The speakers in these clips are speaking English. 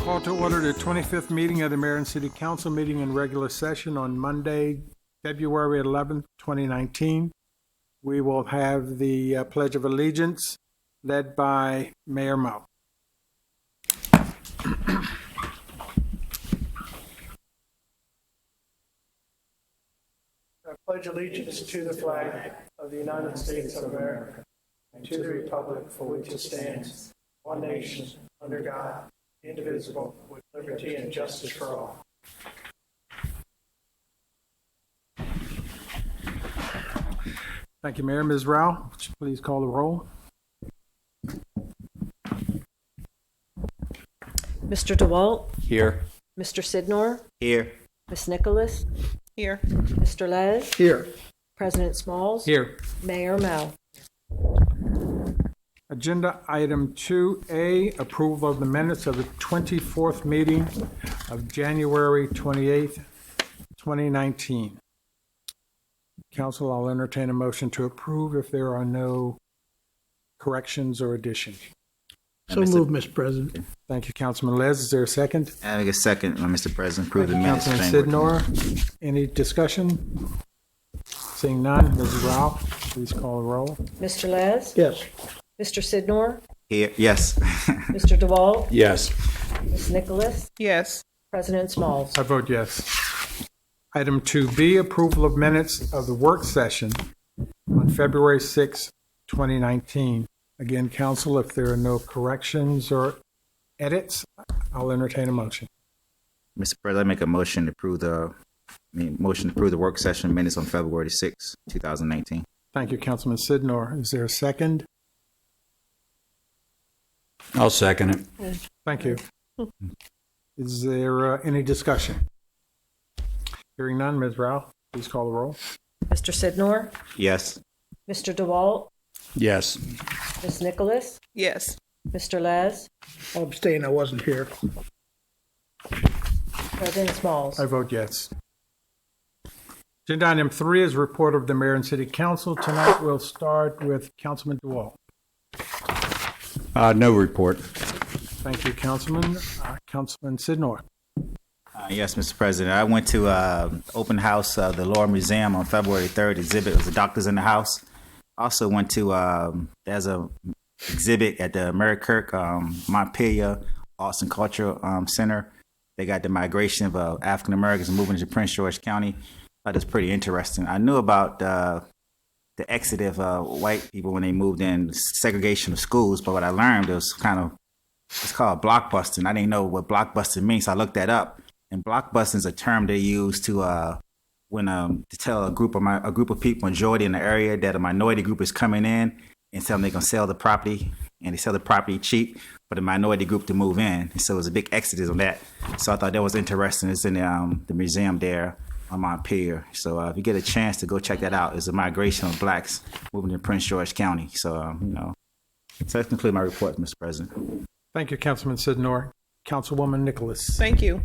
Call to order the 25th meeting of the Mayor and City Council meeting in regular session on Monday, February 11th, 2019. We will have the Pledge of Allegiance led by Mayor Mo. I pledge allegiance to the flag of the United States of America and to the republic for which it stands, one nation, under God, indivisible, with liberty and justice for all. Thank you, Mayor. Ms. Rao, would you please call the roll? Mr. DeWalt? Here. Mr. Sidnor? Here. Ms. Nicholas? Here. Mr. Les? Here. President Smalls? Here. Mayor Mel? Agenda item 2A, approval of the minutes of the 24th meeting of January 28th, 2019. Council, I'll entertain a motion to approve if there are no corrections or additions. So moved, Mr. President. Thank you, Councilman Les. Is there a second? I make a second, Mr. President. Approve the Thank you, minutes. Councilman framework. Sidnor. Any discussion? Seeing none, Ms. Rao, please call the roll. Mr. Les? Yes. Mr. Sidnor? Here. Yes. Mr. DeWalt? Yes. Ms. Nicholas? Yes. President Smalls? I vote yes. Item 2B, approval of minutes of the work session on February 6, 2019. Again, Council, if there are no corrections or edits, I'll entertain a motion. Mr. President, I make a motion to approve the work session minutes on February 6, 2019. Thank you, Councilman Sidnor. Is there a second? I'll second it. Thank you. Is there any discussion? Hearing none, Ms. Rao, please call the roll. Mr. Sidnor? Yes. Mr. DeWalt? Yes. Ms. Nicholas? Yes. Mr. Les? I'll abstain. I wasn't here. President Smalls? I vote yes. Agenda item 3 is report of the Mayor and City Council. Tonight we'll start with Councilman DeWalt. No report. Thank you, Councilman. Councilman Sidnor. Yes, Mr. President. I went to open house of the Laurel Museum on February 3rd. Exhibit was the Doctors in the House. Also went to there's a exhibit at the Mary Kirk Montpelier Arts and Culture Center. They got the migration of African Americans moving to Prince George County. I thought it was pretty interesting. I knew about the exodus of white people when they moved in, segregation of schools, but what I learned was it's called blockbusting. I didn't know what blockbusting means, so I looked that up. And blockbusting is a term they use to tell a group of people, majority in the area, that a minority group is coming in and tell them they're gonna sell the property, and they sell the property cheap for the minority group to move in. And so it was a big exodus on that. So I thought that was interesting. It's in the museum there on Montpelier. So if you get a chance to go check that out, it's a migration of blacks moving to Prince George County. So so that concludes my report, Mr. President. Thank you, Councilman Sidnor. Councilwoman Nicholas. Thank you.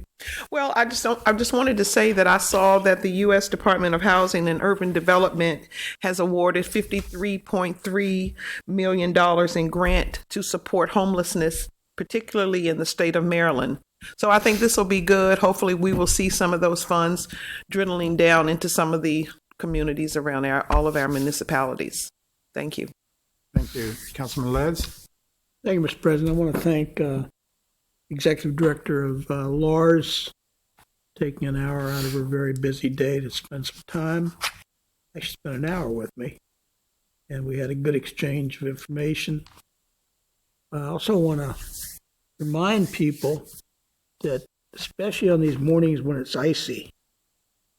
Well, I just wanted to say that I saw that the U.S. Department of Housing and Urban Development has awarded $53.3 million in grant to support homelessness, particularly in the state of Maryland. So I think this will be good. Hopefully we will see some of those funds dribbling down into some of the communities around all of our municipalities. Thank you. Thank you. Councilman Les. Thank you, Mr. President. I want to thank Executive Director of Lars, taking an hour out of her very busy day to spend some time. Actually spent an hour with me, and we had a good exchange of information. I also want to remind people that, especially on these mornings when it's icy,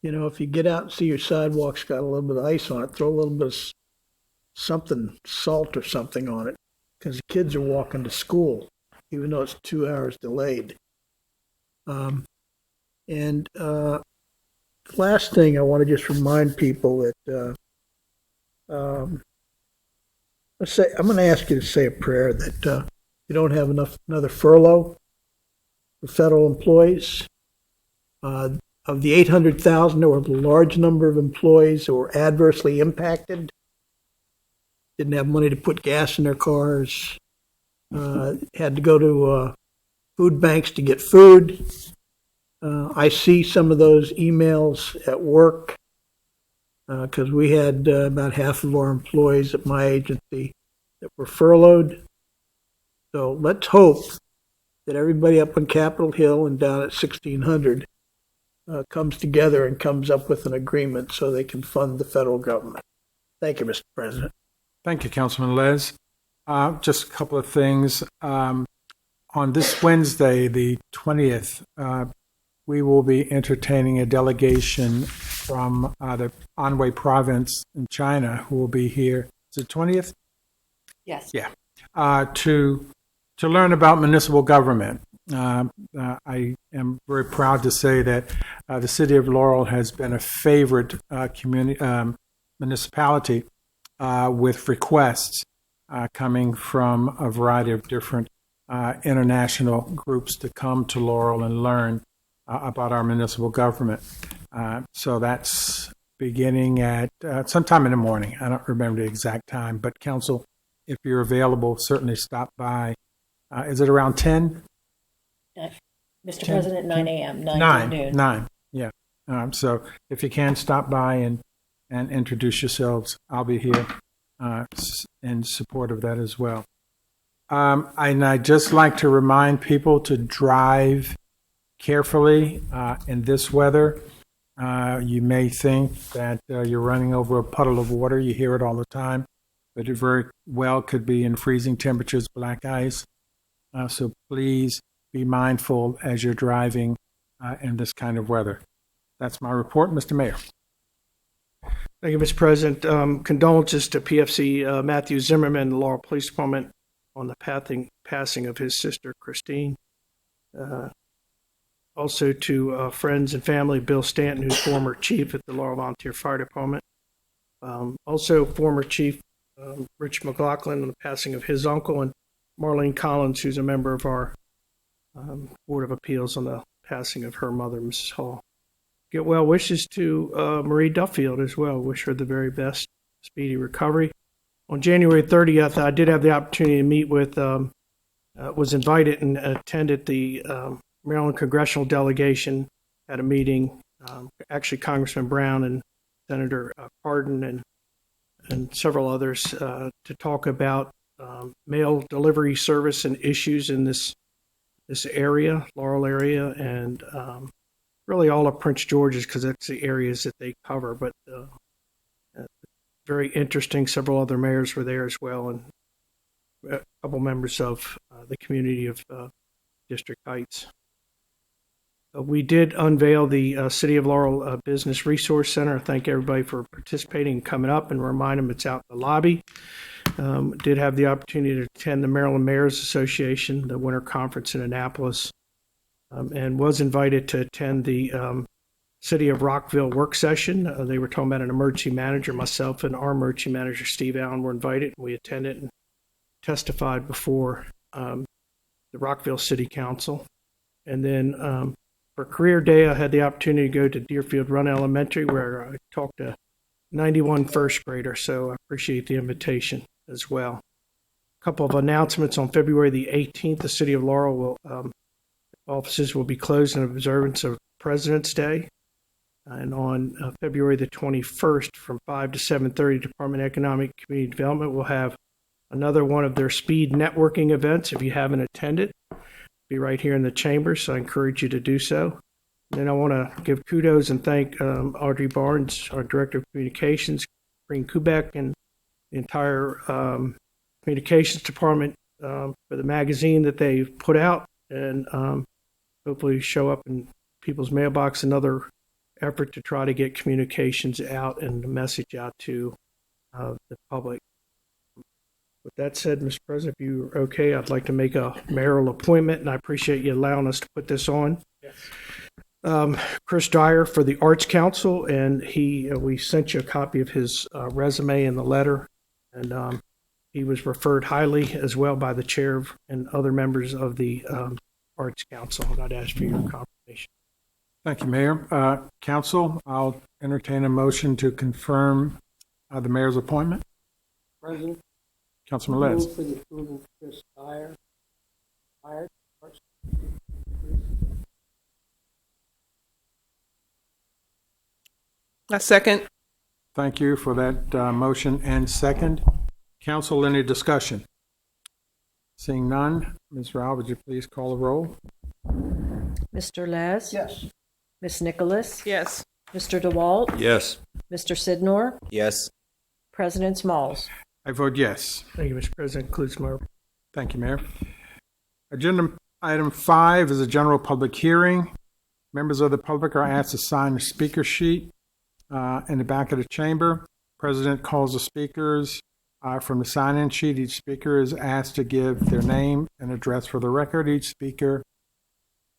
if you get out and see your sidewalk's got a little bit of ice on it, throw a little bit of something, salt or something on it, because the kids are walking to school, even though it's 2 hours delayed. Last thing, I want to just remind people that I'm going to ask you to say a prayer that you don't have another furlough for federal employees. Of the 800,000, there were a large number of employees that were adversely impacted, didn't have money to put gas in their cars, had to go to food banks to get food. I see some of those emails at work because we had about half of our employees at my agency that were furloughed. So let's hope that everybody up on Capitol Hill and down at 1600 comes together and comes up with an agreement so they can fund the federal government. Thank you, Mr. President. Thank you, Councilman Les. Just a couple of things. On this Wednesday, the 20th, we will be entertaining a delegation from the Anhui province in China who will be here. Is it 20th? Yes. Yeah. To learn about municipal government. I am very proud to say that the city of Laurel has been a favorite municipality with requests coming from a variety of different international groups to come to Laurel and learn about our municipal government. So that's beginning at sometime in the morning. I don't remember the exact time, but council, if you're available, certainly stop by. Is it around 10? Mr. 10? President, 9 a.m., 9 to noon. 9, yeah. So if you can, stop by and introduce yourselves. I'll be here in support of that as well. And I'd just like to remind people to drive carefully in this weather. You may think that you're running over a puddle of water. You hear it all the time, but it very well could be in freezing temperatures, black ice. So please be mindful as you're driving in this kind of weather. That's my report, Mr. Mayor. Thank you, Mr. President. Condolences to PFC Matthew Zimmerman, the Laurel Police Department, on the passing of his sister, Christine. Also to friends and family, Bill Stanton, who's former chief at the Laurel Volunteer Fire Department. Also former Chief Rich McLaughlin on the passing of his uncle, and Marlene Collins, who's a member of our Board of Appeals, on the passing of her mother, Mrs. Hall. Get well wishes to Marie Duffield as well. Wish her the very best, speedy recovery. On January 30th, I did have the opportunity to meet with, was invited and attended the Maryland congressional delegation at a meeting. Actually, Congressman Brown and Senator Cardin and several others to talk about mail delivery service and issues in this area, Laurel area, and really all of Prince George's, because that's the areas that they cover. But very interesting. Several other mayors were there as well, and a couple members of the community of District Heights. We did unveil the City of Laurel Business Resource Center. I thank everybody for participating and coming up, and remind them it's out in the lobby. Did have the opportunity to attend the Maryland Mayors Association, the winter conference in Annapolis, and was invited to attend the City of Rockville work session. They were talking about an emergency manager. Myself and our emergency manager, Steve Allen, were invited. We attended and testified before the Rockville City Council. And then for Career Day, I had the opportunity to go to Deerfield Run Elementary, where I talked to 91 first graders, so I appreciate the invitation as well. A couple of announcements. On February the 18th, the City of Laurel offices will be closed in observance of President's Day. And on February the 21st, from 5 to 7:30, Department of Economic and Community Development will have another one of their speed networking events. If you haven't attended, be right here in the chamber, so I encourage you to do so. And then I want to give kudos and thank Audrey Barnes, our Director of Communications, Green Kubek, and the entire Communications Department for the magazine that they put out, and hopefully show up in people's mailbox. Another effort to try to get communications out and the message out to the public. With that said, Mr. President, if you're okay, I'd like to make a mayoral appointment, and I appreciate you allowing us to put this on. Yes. Chris Dyer for the Arts Council, and we sent you a copy of his resume in the letter, and he was referred highly as well by the chair and other members of the Arts Council, and I'd ask for your confirmation. Thank you, Mayor. Council, I'll entertain a motion to confirm the mayor's appointment. President, Councilman Les. for the approval of Chris Dyer. I second. Thank you for that motion and second. Council, any discussion? Seeing none, Ms. Rao, would you please call the roll? Mr. Les? Yes. Ms. Nicholas? Yes. Mr. DeWalt? Yes. Mr. Sidnor? Yes. President Smalls? I vote yes. Thank you, Mr. President. Includes my Thank you, Mayor. Agenda item 5 is a general public hearing. Members of the public are asked to sign the speaker sheet in the back of the chamber. President calls the speakers from the sign-in sheet. Each speaker is asked to give their name and address for the record. Each speaker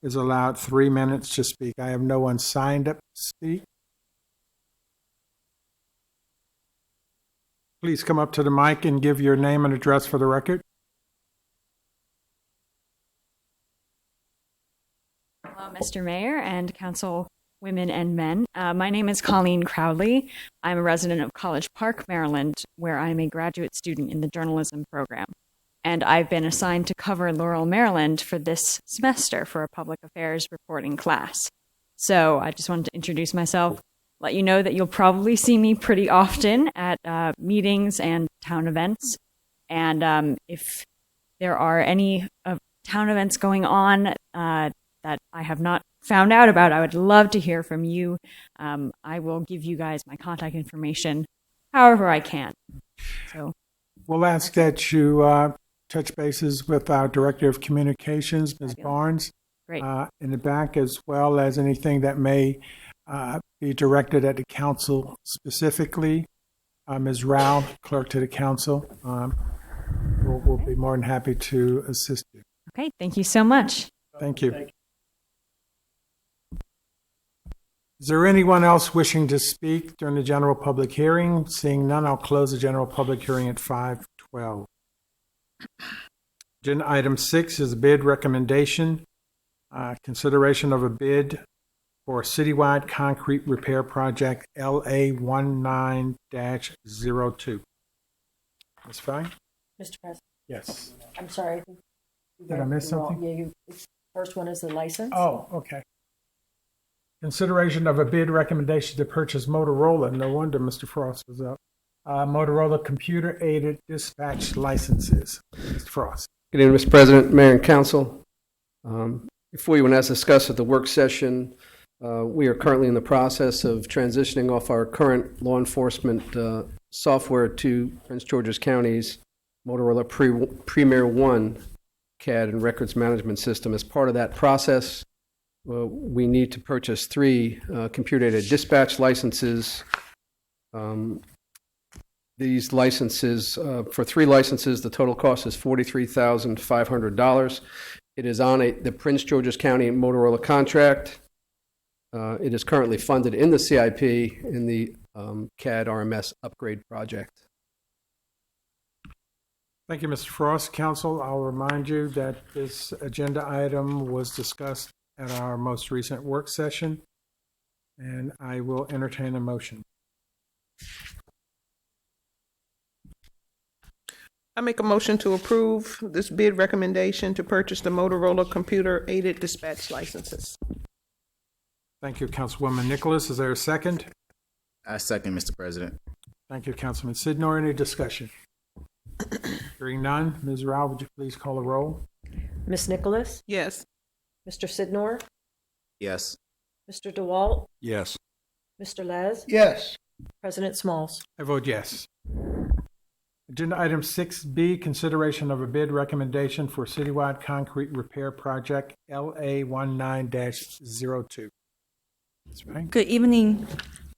is allowed 3 minutes to speak. I have no one signed up to speak. Please come up to the mic and give your name and address for the record. Hello, Mr. Mayor and Council women and men. My name is Colleen Crowley. I'm a resident of College Park, Maryland, where I'm a graduate student in the journalism program. And I've been assigned to cover Laurel, Maryland for this semester for a public affairs reporting class. So I just wanted to introduce myself, let you know that you'll probably see me pretty often at meetings and town events. And if there are any town events going on that I have not found out about, I would love to hear from you. I will give you guys my contact information however I can. So We'll ask that you touch bases with our Director of Communications, Ms. Barnes, great. in the back, as well as anything that may be directed at the council specifically. Ms. Rao, clerk to the council, we'll be more than happy to assist you. Okay, thank you so much. Thank you. Is there anyone else wishing to speak during the general public hearing? Seeing none, I'll close the general public hearing at 5:12. Agenda item 6 is a bid recommendation. Consideration of a bid for a citywide concrete repair project LA19-02. Ms. Fine? Mr. President, Yes. I'm sorry. Did I miss something? Yeah, first one is the license. Oh, okay. Consideration of a bid recommendation to purchase Motorola. No wonder Mr. Frost was up. Motorola computer-aided dispatch licenses. Mr. Frost. Good evening, Mr. President, Mayor, and Council. Before you, and as discussed at the work session, we are currently in the process of transitioning off our current law enforcement software to Prince George's County's Motorola Premier One CAD and records management system. As part of that process, we need to purchase 3 computer-aided dispatch licenses. These licenses, for 3 licenses, the total cost is $43,500. It is on the Prince George's County Motorola contract. It is currently funded in the CIP in the CAD RMS upgrade project. Thank you, Mr. Frost. Council, I'll remind you that this agenda item was discussed at our most recent work session, and I will entertain a motion. I make a motion to approve this bid recommendation to purchase the Motorola computer-aided dispatch licenses. Thank you, Councilwoman Nicholas. Is there a second? I second, Mr. President. Thank you, Councilman Sidnor. Any discussion? Hearing none, Ms. Rao, would you please call the roll? Ms. Nicholas? Yes. Mr. Sidnor? Yes. Mr. DeWalt? Yes. Mr. Les? Yes. President Smalls? I vote yes. Agenda item 6B, consideration of a bid recommendation for citywide concrete repair project LA19-02. That's right. Good evening.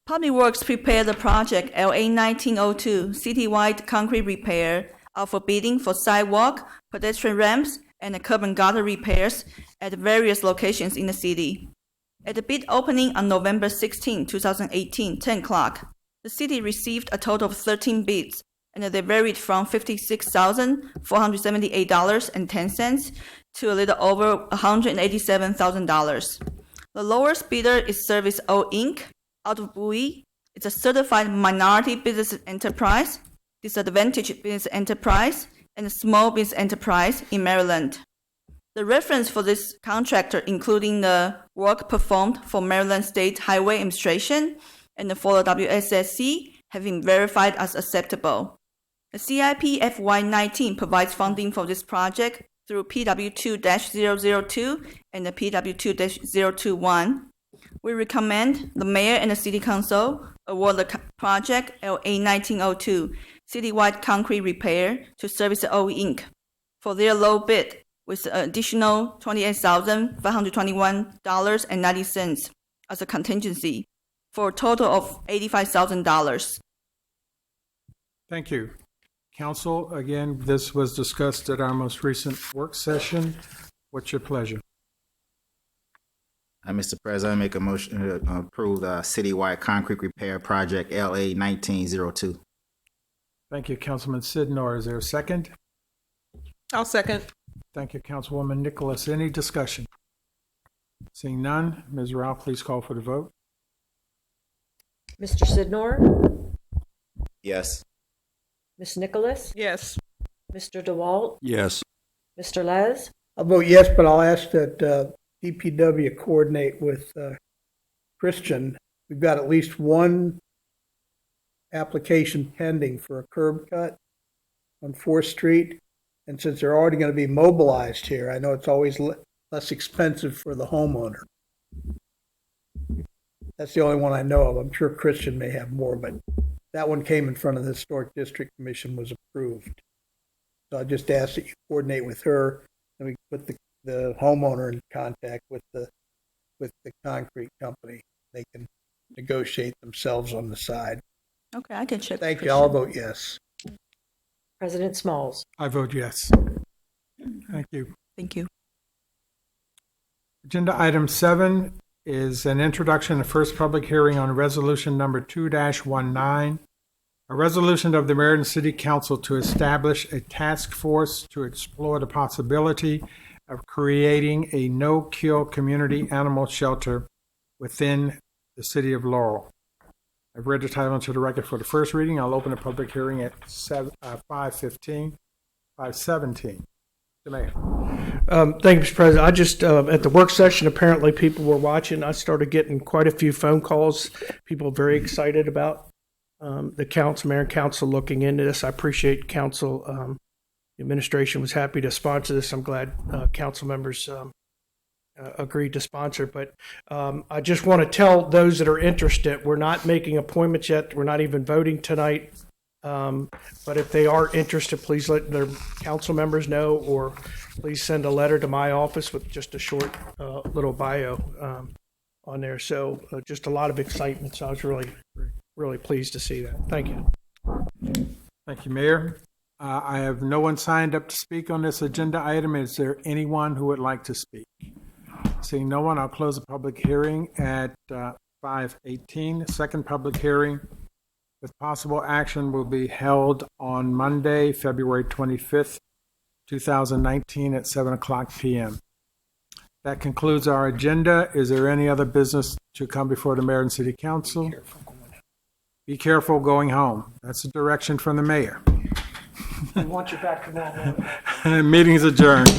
Public Works prepared the project LA 1902 citywide concrete repair out for bidding for sidewalk, pedestrian ramps, and curb and gutter repairs at various locations in the city. At the bid opening on November 16, 2018, 10 o'clock, the city received a total of 13 bids, and they varied from $56,478.10 to a little over $187,000. The lowest bidder is Service O Inc. out of Bowie. It's a certified minority business enterprise, disadvantaged business enterprise, and small business enterprise in Maryland. The reference for this contractor, including the work performed for Maryland State Highway Administration, and for the WSSC have been verified as acceptable. The CIP FY19 provides funding for this project through PW2-002 and the PW2-021. We recommend the Mayor and the City Council award the project LA1902 Citywide Concrete Repair to Service OE Inc. for their low bid with an additional $28,521.90 as a contingency for a total of $85,000. Thank you. Council, again, this was discussed at our most recent work session. What's your pleasure? Mr. President, I make a motion to approve the citywide concrete repair project LA 1902. Thank you, Councilman Sidnor. Is there a second? I'll second. Thank you, Councilwoman Nicholas. Any discussion? Seeing none, Ms. Rao, please call for the vote. Mr. Sidnor, Yes. Ms. Nicholas, Yes. Mr. DeWalt, Yes. Mr. Les, I'll vote yes, but I'll ask that DPW coordinate with Christian. We've got at least one application pending for a curb cut on 4th Street. And since they're already going to be mobilized here, I know it's always less expensive for the homeowner. That's the only one I know of. I'm sure Christian may have more, but that one came in front of the Historic District Commission, was approved. So I just ask that you coordinate with her, and we put the homeowner in contact with the concrete company. They can negotiate themselves on the side. Okay, I can check. Thank you. I'll vote yes. President Smalls. I vote yes. Thank you. Thank you. Agenda item 7 is an introduction and first public hearing on resolution number 2-19, a resolution of the Meriden City Council to establish a task force to explore the possibility of creating a no-kill community animal shelter within the city of Laurel. I've read the title into the record for the first reading. I'll open the public hearing at 5:17. The Mayor. Thank you, Mr. President. I just, at the work session, apparently people were watching. I started getting quite a few phone calls. People very excited about the council, mayor and council looking into this. I appreciate council. The administration was happy to sponsor this. I'm glad council members agreed to sponsor. But I just want to tell those that are interested, we're not making appointments yet. We're not even voting tonight. But if they are interested, please let their council members know, or please send a letter to my office with just a short little bio on there. So just a lot of excitement. So I was really pleased to see that. Thank you. Thank you, Mayor. I have no one signed up to speak on this agenda item. Is there anyone who would like to speak? Seeing no one, I'll close the public hearing at 5:18. Second public hearing with possible action will be held on Monday, February 25th, 2019 at 7:00 p.m. That concludes our agenda. Is there any other business to come before the Mayor and City Council? Be careful going home. That's the direction from the mayor. We want you back tomorrow. Meeting is adjourned.